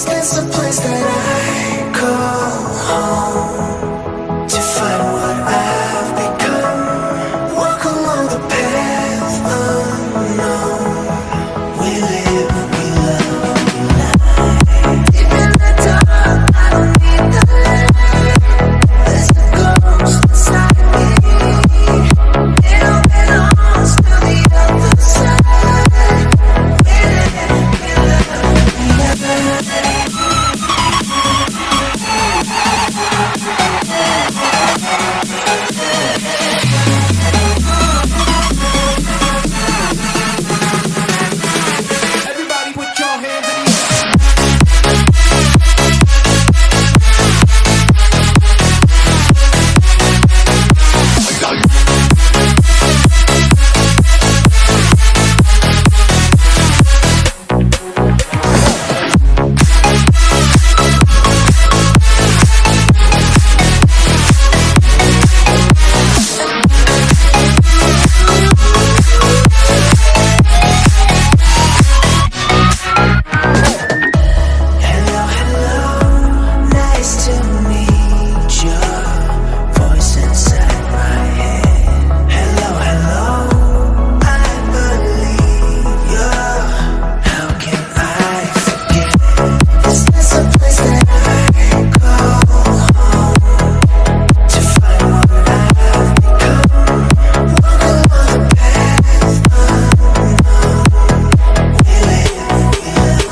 There's a place that I call home to find what I've become. Walk along the path unknown. We live, we love, we lie. Deep in the dark, I don't need the light. There's a ghost inside me. It all belongs to the other side. We live, we love, we lie. Everybody put your hands in the air. Hello, hello, nice to meet you. Voice inside my head. Hello, hello, I believe you. How can I forget? Is this a place that I call home to find what I've become? Walk along the path unknown. We live, we love.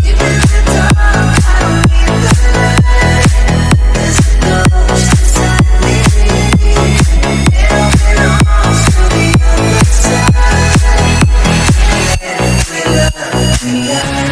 Deep in the dark, I don't need the light. There's a ghost inside me. It all belongs to the other side. We love, we love.